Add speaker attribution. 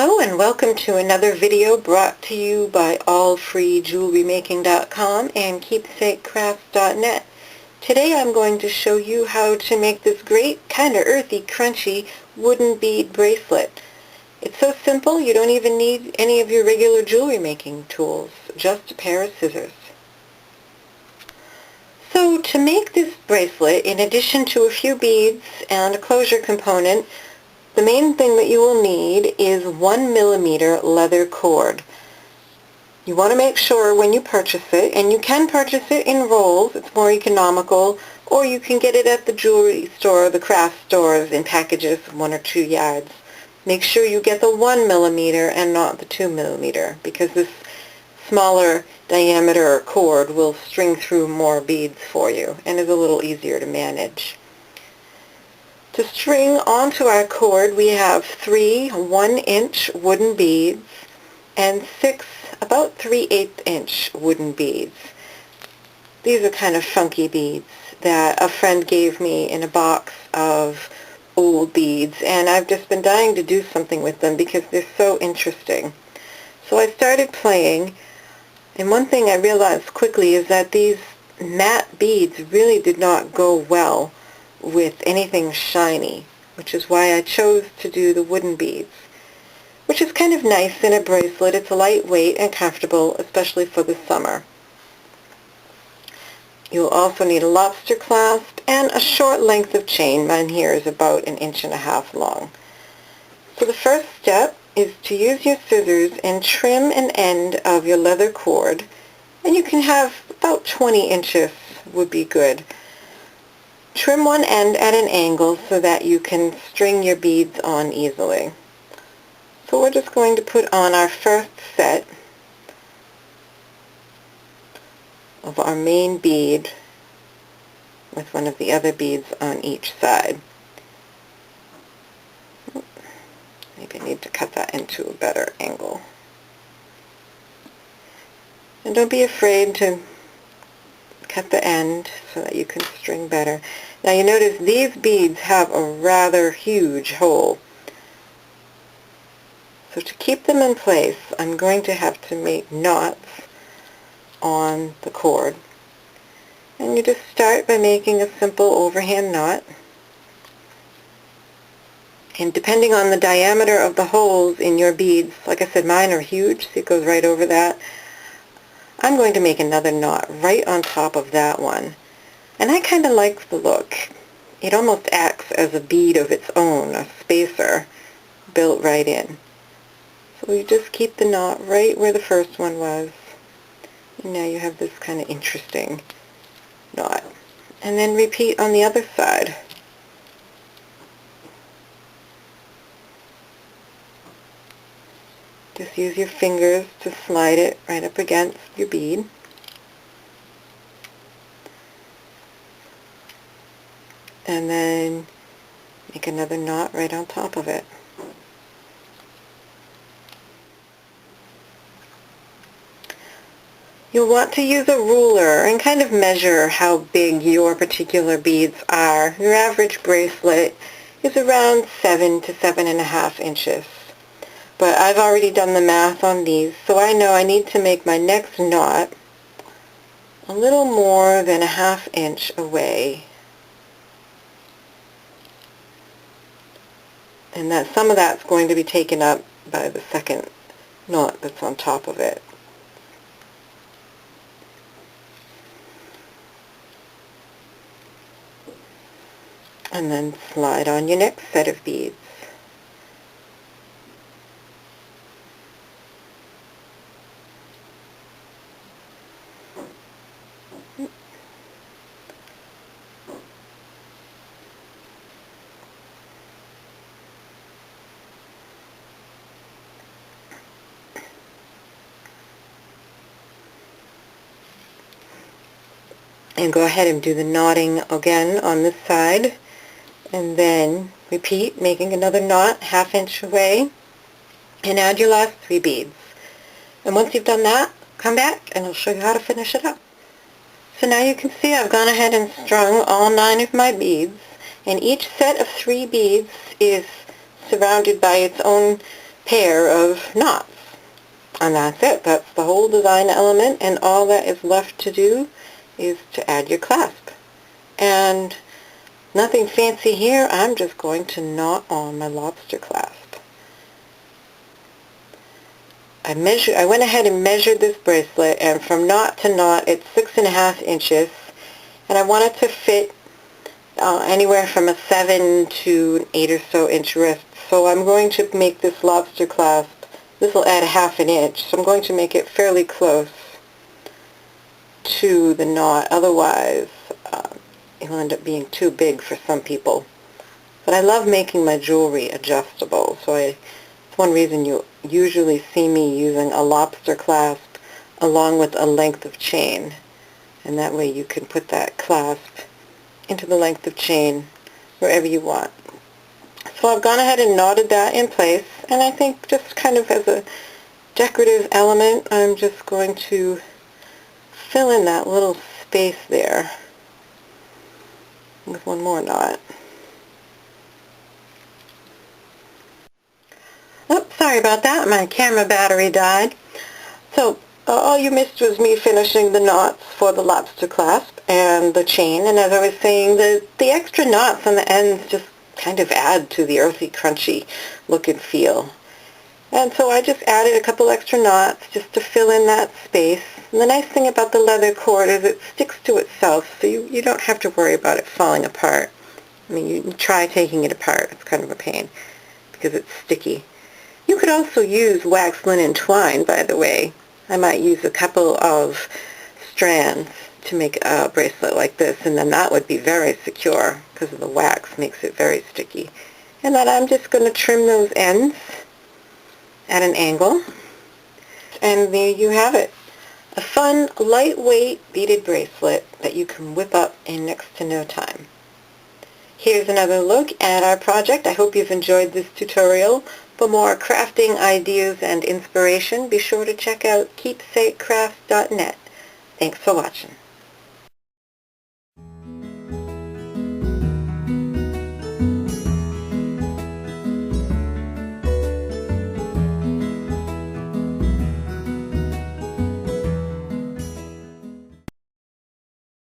Speaker 1: Hello and welcome to another video brought to you by allfreejewelrymaking.com and keepsakecrafts.net. Today I'm going to show you how to make this great, kind of earthy, crunchy wooden bead bracelet. It's so simple you don't even need any of your regular jewelry making tools, just a pair of scissors. So to make this bracelet, in addition to a few beads and a closure component, the main thing that you will need is 1mm leather cord. You want to make sure when you purchase it, and you can purchase it in rolls, it's more economical, or you can get it at the jewelry store, the craft stores, in packages of 1 or 2 yards. Make sure you get the 1mm and not the 2mm, because this smaller diameter cord will string through more beads for you and is a little easier to manage. To string onto our cord, we have 3 1-inch wooden beads and 6 about 3/8 inch wooden beads. These are kind of funky beads that a friend gave me in a box of old beads, and I've just been dying to do something with them because they're so interesting. So I started playing, and one thing I realized quickly is that these matte beads really did not go well with anything shiny, which is why I chose to do the wooden beads, which is kind of nice in a bracelet. It's lightweight and comfortable, especially for the summer. You'll also need a lobster clasp and a short length of chain. Mine here is about 1.5 inches long. So the first step is to use your scissors and trim an end of your leather cord, and you can have about 20 inches would be good. Trim one end at an angle so that you can string your beads on easily. So we're just going to put on our first set of our main bead with one of the other beads on each side. Maybe I need to cut that into a better angle. And don't be afraid to cut the end so that you can string better. Now you notice these beads have a rather huge hole. So to keep them in place, I'm going to have to make knots on the cord. And you just start by making a simple overhand knot. And depending on the diameter of the holes in your beads, like I said, mine are huge, so it goes right over that. I'm going to make another knot right on top of that one. And I kind of like the look. It almost acts as a bead of its own, a spacer built right in. So you just keep the knot right where the first one was. And now you have this kind of interesting knot. And then repeat on the other side. Just use your fingers to slide it right up against your bead. And then make another knot right on top of it. You'll want to use a ruler and kind of measure how big your particular beads are. Your average bracelet is around 7 to 7.5 inches. But I've already done the math on these, so I know I need to make my next knot a little more than 1/2 inch away. And that some of that's going to be taken up by the second knot that's on top of it. And then slide on your next set of beads. And go ahead and do the knotting again on this side, and then repeat, making another knot 1/2 inch away, and add your last 3 beads. And once you've done that, come back and I'll show you how to finish it up. So now you can see I've gone ahead and strung all 9 of my beads, and each set of 3 beads is surrounded by its own pair of knots. And that's it. That's the whole design element, and all that is left to do is to add your clasp. And nothing fancy here. I'm just going to knot on my lobster clasp. I went ahead and measured this bracelet, and from knot to knot it's 6.5 inches, and I want it to fit anywhere from a 7 to an 8 or so inch wrist. So I'm going to make this lobster clasp. This will add 1/2 inch, so I'm going to make it fairly close to the knot. Otherwise, it'll end up being too big for some people. But I love making my jewelry adjustable, so it's one reason you usually see me using a lobster clasp along with a length of chain. And that way you can put that clasp into the length of chain wherever you want. So I've gone ahead and knotted that in place, and I think just kind of as a decorative element, I'm just going to fill in that little space there with one more knot. Oh, sorry about that. My camera battery died. So all you missed was me finishing the knots for the lobster clasp and the chain. And as I was saying, the extra knots on the ends just kind of add to the earthy, crunchy look and feel. And so I just added a couple extra knots just to fill in that space. And the nice thing about the leather cord is it sticks to itself, so you don't have to worry about it falling apart. I mean, you can try taking it apart. It's kind of a pain because it's sticky. You could also use wax linen twine, by the way. I might use a couple of strands to make a bracelet like this, and then that would be very secure because of the wax makes it very sticky. And then I'm just going to trim those ends at an angle. And there you have it. A fun, lightweight beaded bracelet that you can whip up in next to no time. Here's another look at our project. I hope you've enjoyed this tutorial. For more crafting ideas and inspiration, be sure to check out keepsakecraft.net. Thanks for watching.